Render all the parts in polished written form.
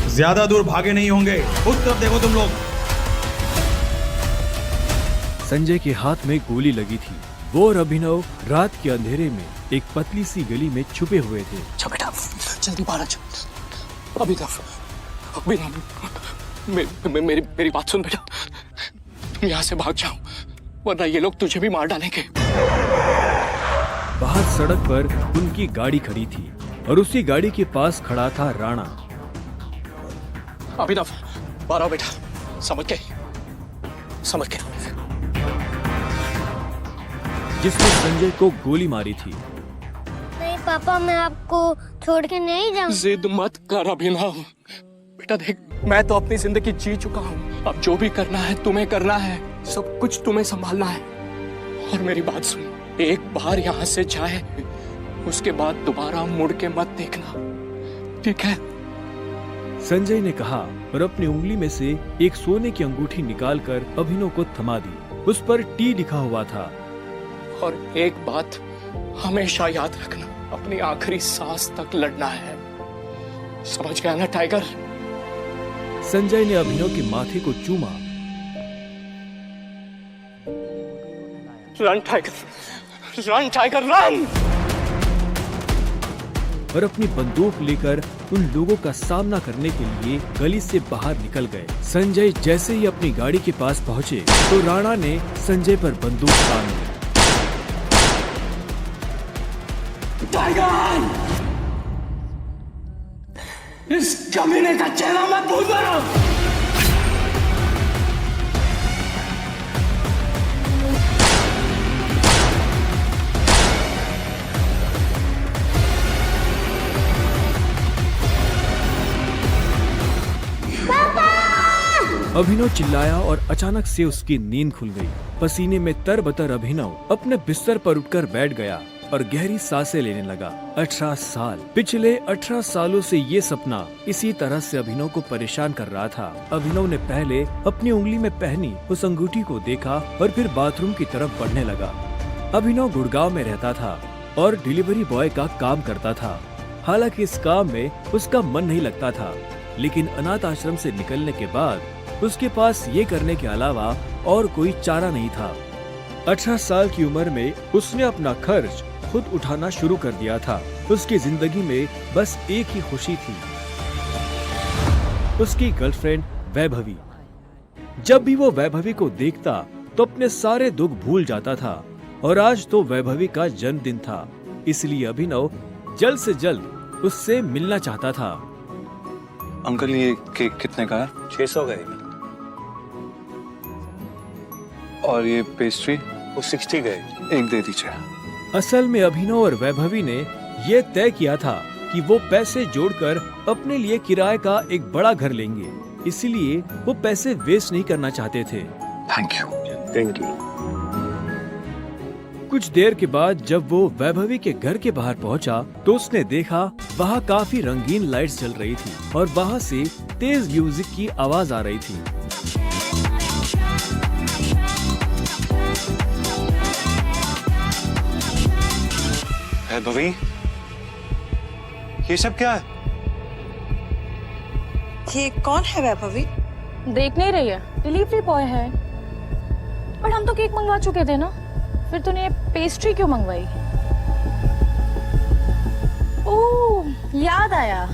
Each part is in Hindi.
ज्यादा दूर भागे नहीं होंगे, उस तरफ देखो तुम लोग। संजय के हाथ में गोली लगी थी। वो और अभिनव रात के अंधेरे में एक पतली सी गली में छुपे हुए थे। अच्छा बेटा, जल्दी बाहर आ जाओ। मेरी बात सुन बेटा, तुम यहाँ से भाग जाओ, वरना ये लोग तुझे भी मार डालेंगे। बाहर सड़क पर उनकी गाड़ी खड़ी थी और उसी गाड़ी के पास खड़ा था राणा। अभिनव, बाहर आओ बेटा, समझ के जिसने संजय को गोली मारी थी। नहीं पापा, मैं आपको छोड़ के नहीं जाऊंगा। जिद मत कर अभिनव। बेटा देख, मैं तो अपनी जिंदगी जी चुका हूँ, अब जो भी करना है तुम्हें करना है, सब कुछ तुम्हें संभालना है। और मेरी बात सुन, एक बार यहाँ से जाए, उसके बाद दोबारा मुड़ के मत देखना, ठीक है? संजय ने कहा और अपनी उंगली में से एक सोने की अंगूठी निकालकर अभिनव को थमा दी। उस पर टी लिखा हुआ था। और एक बात हमेशा याद रखना, अपनी आखिरी सांस तक लड़ना है, समझ गया ना टाइगर? संजय ने अभिनव के माथे को चूमा। Run tiger, run tiger run! और अपनी बंदूक लेकर उन लोगों का सामना करने के लिए गली से बाहर निकल गए। संजय जैसे ही अपनी गाड़ी के पास पहुंचे तो राणा ने संजय पर बंदूक तान दी। टाइगर, इस कमीने का चेहरा मत भूलना। अभिनव चिल्लाया और अचानक से उसकी नींद खुल गई। पसीने में तरबतर अभिनव अपने बिस्तर पर उठकर बैठ गया और गहरी सांसें लेने लगा। 18 साल, पिछले 18 सालों से ये सपना इसी तरह से अभिनव को परेशान कर रहा था। अभिनव ने पहले अपनी उंगली में पहनी उस अंगूठी को देखा और फिर बाथरूम की तरफ बढ़ने लगा। अभिनव गुड़गांव में रहता था और डिलीवरी बॉय का काम करता था। हालांकि इस काम में उसका मन नहीं लगता था, लेकिन अनाथ आश्रम से निकलने के बाद उसके पास ये करने के अलावा और कोई चारा नहीं था। 18 साल की उम्र में उसने अपना खर्च खुद उठाना शुरू कर दिया था। उसकी जिंदगी में बस एक ही खुशी थी, उसकी गर्लफ्रेंड वैभवी। जब भी वो वैभवी को देखता तो अपने सारे दुख भूल जाता था। और आज तो वैभवी का जन्मदिन था, इसलिए अभिनव जल्द से जल्द उससे मिलना चाहता था। अंकल, ये केक कितने का है? 600 का है। और ये पेस्ट्री? वो 60 का है। एक दे दीजिए। असल में अभिनव और वैभवी ने ये तय किया था कि वो पैसे जोड़कर अपने लिए किराए का एक बड़ा घर लेंगे, इसलिए वो पैसे वेस्ट नहीं करना चाहते थे। Thank you. Thank you. कुछ देर के बाद जब वो वैभवी के घर के बाहर पहुंचा तो उसने देखा वहाँ काफी रंगीन लाइट्स जल रही थी और वहाँ से तेज म्यूजिक की आवाज आ रही थी। वैभवी, ये सब क्या है? ये कौन है वैभवी? देख नहीं रही है, डिलीवरी बॉय है। पर हम तो केक मंगवा चुके थे ना, फिर तूने पेस्ट्री क्यों मंगवाई? ओह, याद आया,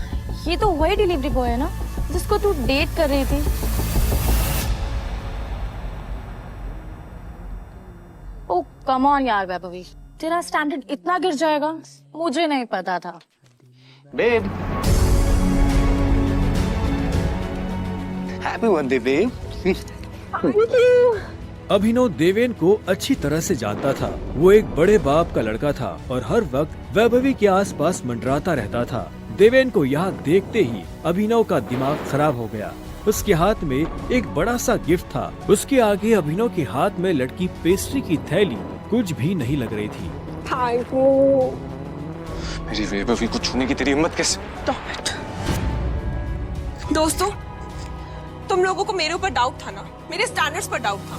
ये तो वही डिलीवरी बॉय है ना जिसको तू डेट कर रही थी। ओह कम ऑन यार वैभवी, तेरा स्टैंडर्ड इतना गिर जाएगा मुझे नहीं पता था। Babe, happy birthday babe. Abhinav Deven को अच्छी तरह से जानता था। वो एक बड़े बाप का लड़का था और हर वक्त वैभवी के आसपास मंडराता रहता था। देवेन को यहाँ देखते ही अभिनव का दिमाग खराब हो गया। उसके हाथ में एक बड़ा सा गिफ्ट था। उसके आगे अभिनव के हाथ में लटकी पेस्ट्री की थैली कुछ भी नहीं लग रही थी। मेरी वैभवी को छूने की तेरी हिम्मत कैसे? दोस्तों, तुम लोगों को मेरे ऊपर डाउट था ना, मेरे स्टैंडर्ड्स पर डाउट था।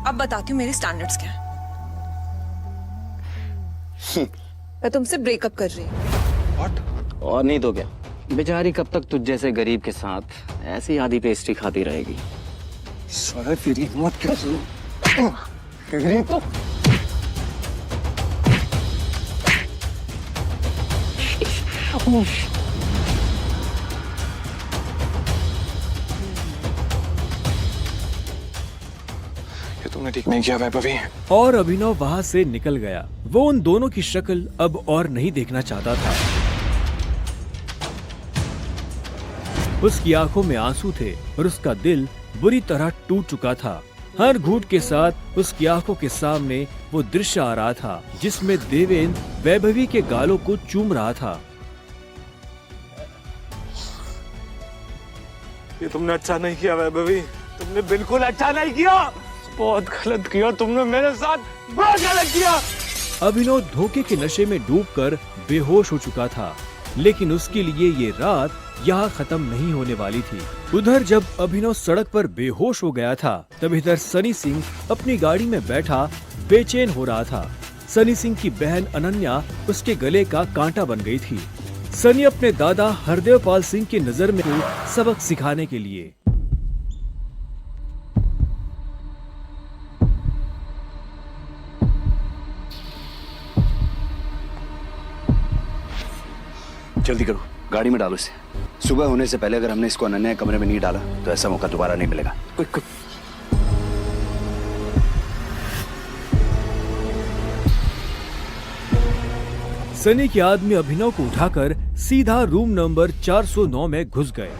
अब बताती हूँ मेरे स्टैंडर्ड्स क्या हैं। मैं तुमसे ब्रेकअप कर रही हूँ। और नहीं तो क्या, बेचारी कब तक तुझ जैसे गरीब के साथ ऐसी आधी पेस्ट्री खाती रहेगी। साला तेरी हिम्मत कैसे? तो ये तुमने ठीक नहीं किया वैभवी। और अभिनव वहाँ से निकल गया। वो उन दोनों की शक्ल अब और नहीं देखना चाहता था। उसकी आंखों में आंसू थे और उसका दिल बुरी तरह टूट चुका था। हर घूंट के साथ उसकी आंखों के सामने वो दृश्य आ रहा था जिसमें देवेंद्र वैभवी के गालों को चूम रहा था। ये तुमने अच्छा नहीं किया वैभवी, तुमने बिल्कुल अच्छा नहीं किया। बहुत गलत किया तुमने मेरे साथ, बहुत गलत किया। अभिनव धोखे के नशे में डूबकर बेहोश हो चुका था, लेकिन उसके लिए ये रात यहाँ खत्म नहीं होने वाली थी। उधर जब अभिनव सड़क पर बेहोश हो गया था, तब इधर सनी सिंह अपनी गाड़ी में बैठा बेचैन हो रहा था। सनी सिंह की बहन अनन्या उसके गले का कांटा बन गई थी। सनी अपने दादा हरदेवपाल सिंह की नजर में सबक सिखाने के लिए जल्दी करो, गाड़ी में डालो इसे। सुबह होने से पहले अगर हमने इसको अनन्या के कमरे में नहीं डाला तो ऐसा मौका दोबारा नहीं मिलेगा। सनी के आदमी अभिनव को उठाकर सीधा रूम नंबर 409 में घुस गए।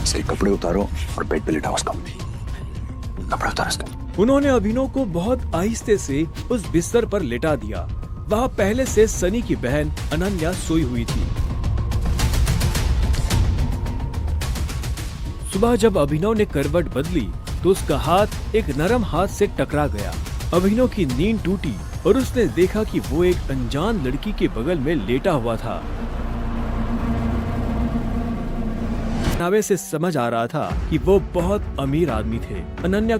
इसके कपड़े उतारो और बेड पे लिटाओ उसका। कपड़े उतारो इसका। उन्होंने अभिनव को बहुत आहिस्ते से उस बिस्तर पर लेटा दिया। वहाँ पहले से सनी की बहन अनन्या सोई हुई थी। सुबह जब अभिनव ने करवट बदली तो उसका हाथ एक नरम हाथ से टकरा गया। अभिनव की नींद टूटी और उसने देखा कि वो एक अनजान लड़की के बगल में लेटा हुआ था। नावे से समझ आ रहा था कि वो बहुत अमीर आदमी थे। अनन्या